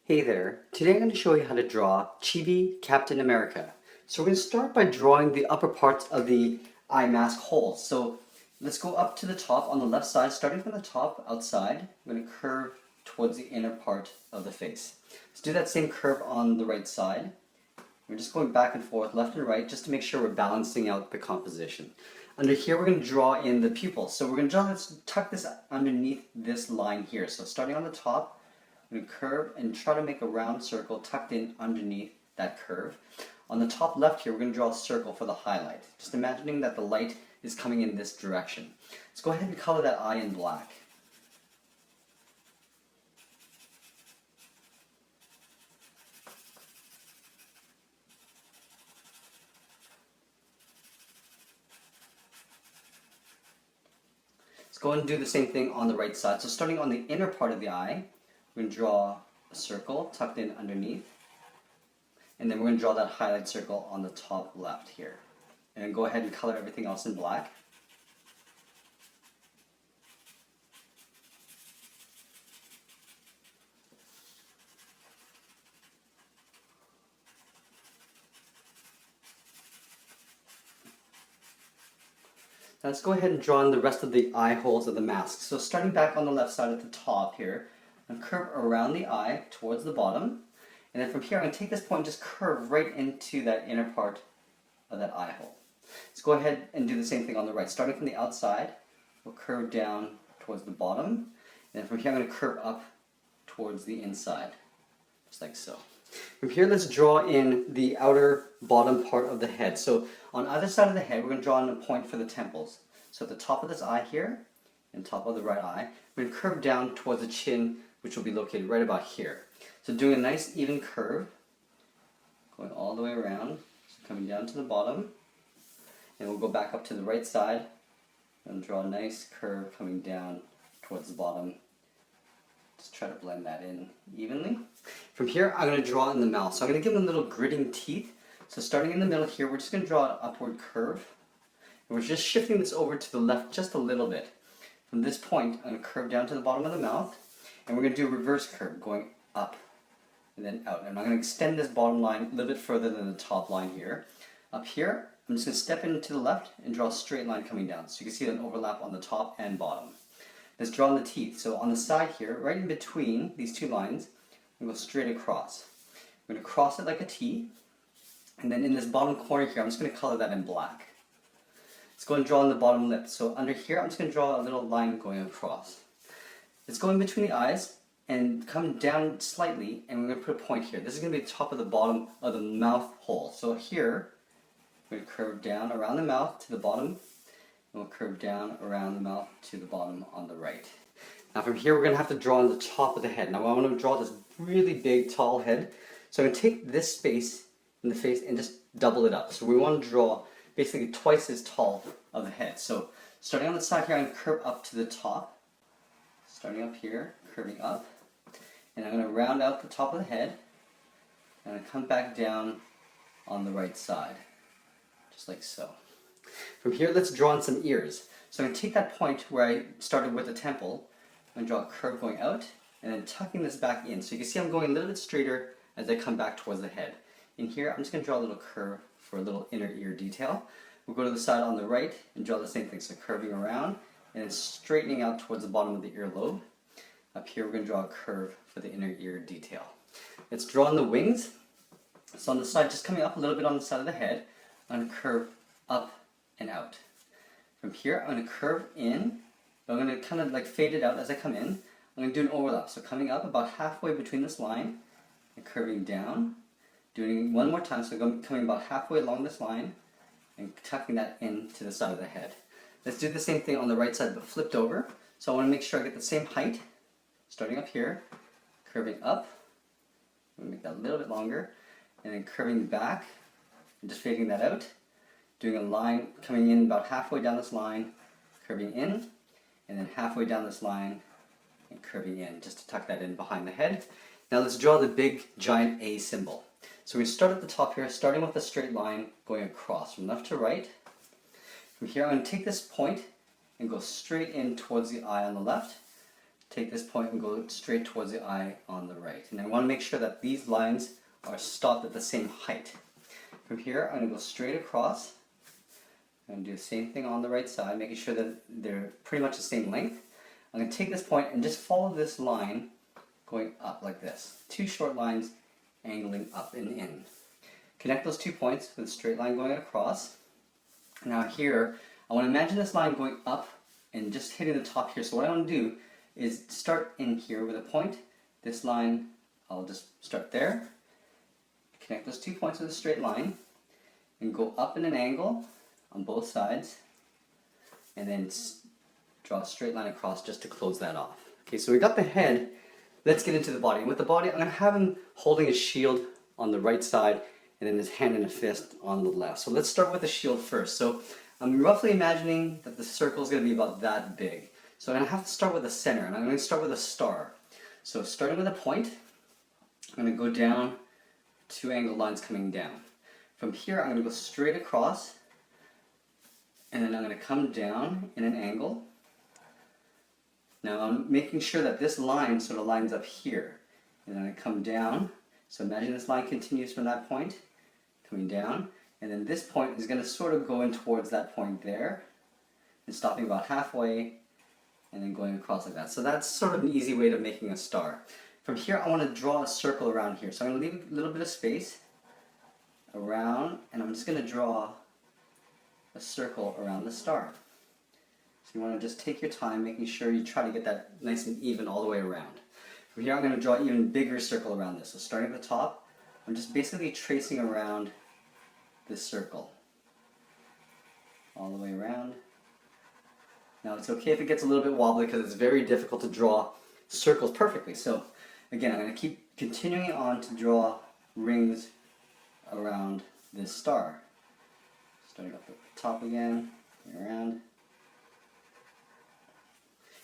Hey there, today I'm going to show you how to draw Chibi Captain America. So we're going to start by drawing the upper parts of the eye mask hole. So let's go up to the top on the left side, starting from the top outside. We're going to curve towards the inner part of the face. Let's do that same curve on the right side. We're just going back and forth, left and right, just to make sure we're balancing out the composition. Under here, we're going to draw in the pupil. So we're going to let's tuck this underneath this line here. So starting on the top, we're going to curve and try to make a round circle tucked in underneath that curve. On the top left here, we're going to draw a circle for the highlight. Just imagining that the light is coming in this direction. Let's go ahead and color that eye in black. Let's go ahead and do the same thing on the right side. So starting on the inner part of the eye, we're going to draw a circle tucked in underneath. And then we're going to draw that highlight circle on the top left here. And then go ahead and color everything else in black. Now let's go ahead and draw in the rest of the eye holes of the mask. So starting back on the left side at the top here, I'm going to curve around the eye towards the bottom. And then from here, I'm going to take this point and just curve right into that inner part of that eye hole. Let's go ahead and do the same thing on the right. Starting from the outside, we'll curve down towards the bottom. And then from here, I'm going to curve up towards the inside, just like so. From here, let's draw in the outer bottom part of the head. So on either side of the head, we're going to draw in a point for the temples. So at the top of this eye here, and top of the right eye, we're going to curve down towards the chin, which will be located right about here. So doing a nice even curve, going all the way around, so coming down to the bottom, and we'll go back up to the right side, and draw a nice curve coming down towards the bottom. Just try to blend that in evenly. From here, I'm going to draw in the mouth. So I'm going to give them little gritting teeth. So starting in the middle here, we're just going to draw an upward curve. And we're just shifting this over to the left just a little bit. From this point, I'm going to curve down to the bottom of the mouth. And we're going to do a reverse curve, going up and then out. And I'm going to extend this bottom line a little bit further than the top line here. Up here, I'm just going to step into the left and draw a straight line coming down. So you can see an overlap on the top and bottom. Let's draw in the teeth. So on the side here, right in between these two lines, we go straight across. I'm going to cross it like a T, and then in this bottom corner here, I'm just going to color that in black. Let's go and draw in the bottom lip. So under here, I'm just going to draw a little line going across. Let's go in between the eyes and come down slightly, and we're going to put a point here. This is going to be the top of the bottom of the mouth hole. So here, we're going to curve down around the mouth to the bottom. We'll curve down around the mouth to the bottom on the right. Now from here, we're going to have to draw on the top of the head. Now I want to draw this really big, tall head. So I'm going to take this space in the face and just double it up. So we want to draw basically twice as tall of the head. So starting on the side here, I'm going to curve up to the top. Starting up here, curving up. And I'm going to round out the top of the head. And I'm going to come back down on the right side, just like so. From here, let's draw in some ears. So I'm going to take that point where I started with the temple, I'm going to draw a curve going out, and then tucking this back in. So you can see I'm going a little bit straighter as I come back towards the head. In here, I'm just going to draw a little curve for a little inner ear detail. We'll go to the side on the right and draw the same thing. So curving around, and then straightening out towards the bottom of the earlobe. Up here, we're going to draw a curve for the inner ear detail. Let's draw in the wings. So on the side, just coming up a little bit on the side of the head, I'm going to curve up and out. From here, I'm going to curve in, but I'm going to kind of like fade it out as I come in. I'm going to do an overlap. So coming up about halfway between this line and curving down. Doing one more time, so coming about halfway along this line and tucking that into the side of the head. Let's do the same thing on the right side, but flipped over. So I want to make sure I get the same height, starting up here, curving up. I'm going to make that a little bit longer, and then curving back and just fading that out. Doing a line coming in about halfway down this line, curving in, and then halfway down this line and curving in, just to tuck that in behind the head. Now let's draw the big giant A symbol. So we start at the top here, starting with a straight line going across from left to right. From here, I'm going to take this point and go straight in towards the eye on the left. take this point and go straight towards the eye on the right. And I want to make sure that these lines are stopped at the same height. From here, I'm going to go straight across. I'm going to do the same thing on the right side, making sure that they're pretty much the same length. I'm going to take this point and just follow this line going up like this. Two short lines angling up and in. Connect those 2 points with a straight line going across. Now here, I want to imagine this line going up and just hitting the top here. So what I want to do is start in here with a point. This line, I'll just start there. Connect those 2 points with a straight line and go up in an angle on both sides, and then draw a straight line across just to close that off. Okay, so we got the head. Let's get into the body. And with the body, I'm going to have him holding a shield on the right side and then his hand in a fist on the left. So let's start with the shield first. So I'm roughly imagining that the circle is going to be about that big. So I'm going to have to start with the center, and I'm going to start with a star. So starting with a point, I'm going to go down 2 angled lines coming down. From here, I'm going to go straight across, and then I'm going to come down in an angle. Now I'm making sure that this line sort of lines up here. And then I come down. So imagine this line continues from that point, coming down. And then this point is going to sort of go in towards that point there, and stopping about halfway, and then going across like that. So that's sort of an easy way of making a star. From here, I want to draw a circle around here. So I'm going to leave a little bit of space around, and I'm just going to draw a circle around the star. So you want to just take your time, making sure you try to get that nice and even all the way around. From here, I'm going to draw an even bigger circle around this. So starting at the top, I'm just basically tracing around this circle all the way around. Now it's okay if it gets a little bit wobbly because it's very difficult to draw circles perfectly. So again, I'm going to keep continuing on to draw rings around this star. Starting up at the top again, around.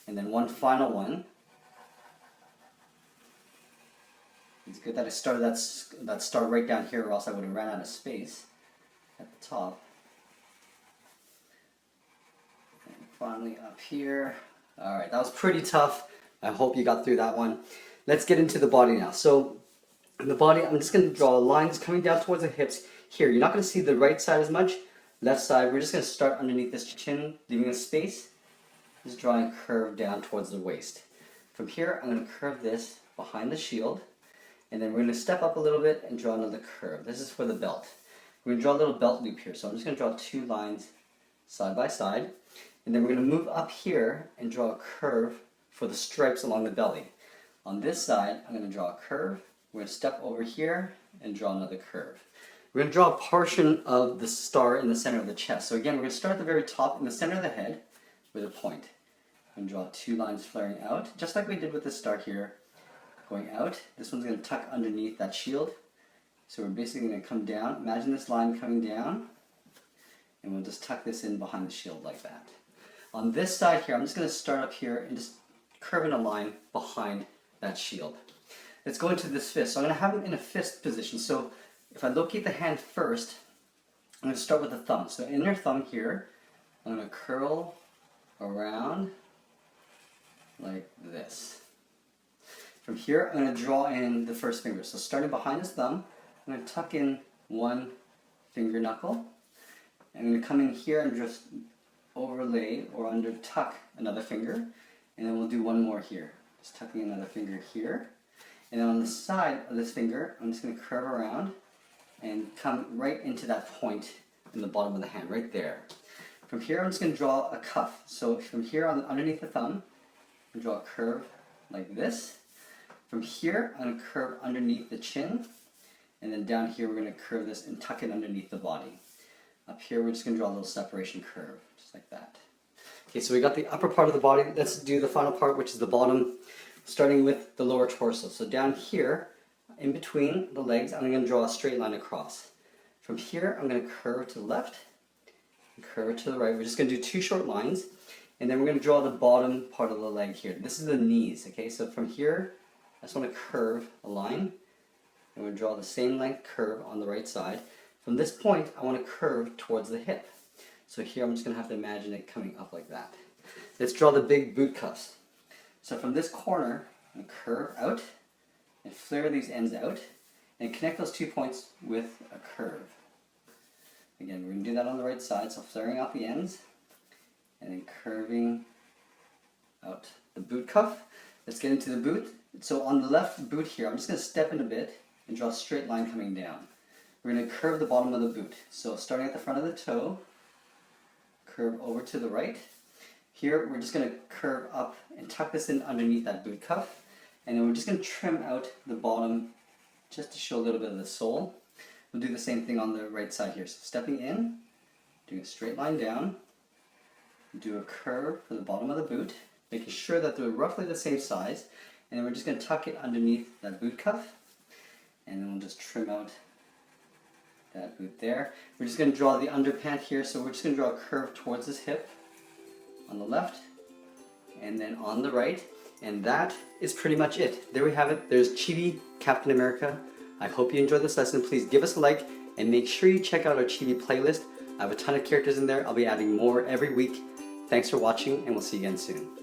And then one final one. It's good that I started that star right down here, or else I would have ran out of space at the top. And finally up here. Alright, that was pretty tough. I hope you got through that one. Let's get into the body now. So in the body, I'm just going to draw lines coming down towards the hips. Here, you're not going to see the right side as much. Left side, we're just going to start underneath this chin, leaving a space. Just drawing a curve down towards the waist. From here, I'm going to curve this behind the shield. And then we're going to step up a little bit and draw another curve. This is for the belt. We're going to draw a little belt loop here. So I'm just going to draw 2 lines side by side. And then we're going to move up here and draw a curve for the stripes along the belly. On this side, I'm going to draw a curve. We're going to step over here and draw another curve. We're going to draw a portion of the star in the center of the chest. So again, we're going to start at the very top in the center of the head with a point. And draw 2 lines flaring out, just like we did with the star here. Going out. This one's going to tuck underneath that shield. So we're basically going to come down. Imagine this line coming down. And we'll just tuck this in behind the shield like that. On this side here, I'm just going to start up here and just curve in a line behind that shield. Let's go into this fist. So I'm going to have it in a fist position. So if I locate the hand first, I'm going to start with the thumb. So inner thumb here, I'm going to curl around like this. From here, I'm going to draw in the first finger. So starting behind his thumb, I'm going to tuck in 1 finger knuckle. I'm going to come in here and just overlay or under tuck another finger. And then we'll do 1 more here. Just tucking another finger here. And then on the side of this finger, I'm just going to curve around and come right into that point in the bottom of the hand, right there. From here, I'm just going to draw a cuff. So from here underneath the thumb, I'm going to draw a curve like this. From here, I'm going to curve underneath the chin, and then down here we're going to curve this and tuck it underneath the body. Up here we're just going to draw a little separation curve, just like that. Okay, so we got the upper part of the body. Let's do the final part, which is the bottom, starting with the lower torso. So down here, in between the legs, I'm going to draw a straight line across. From here, I'm going to curve to the left, and curve to the right. We're just going to do 2 short lines, and then we're going to draw the bottom part of the leg here. This is the knees, okay? So from here, I just want to curve a line. I'm going to draw the same length curve on the right side. From this point, I want to curve towards the hip. So here I'm just going to have to imagine it coming up like that. Let's draw the big boot cuffs. So from this corner, I'm going to curve out and flare these ends out and connect those 2 points with a curve. Again, we're going to do that on the right side, so flaring out the ends and then curving out the boot cuff. Let's get into the boot. So on the left boot here, I'm just going to step in a bit and draw a straight line coming down. We're going to curve the bottom of the boot. So starting at the front of the toe, curve over to the right. Here we're just going to curve up and tuck this in underneath that boot cuff. And then we're just going to trim out the bottom just to show a little bit of the sole. We'll do the same thing on the right side here. So stepping in, doing a straight line down, do a curve for the bottom of the boot, making sure that they're roughly the same size, and then we're just going to tuck it underneath that boot cuff, and then we'll just trim out that boot there. We're just going to draw the underpant here, so we're just going to draw a curve towards this hip on the left, and then on the right, and that is pretty much it. There we have it. There's Chibi Captain America. I hope you enjoyed this lesson. Please give us a like and make sure you check out our Chibi playlist. I have a ton of characters in there. I'll be adding more every week. Thanks for watching, and we'll see you again soon.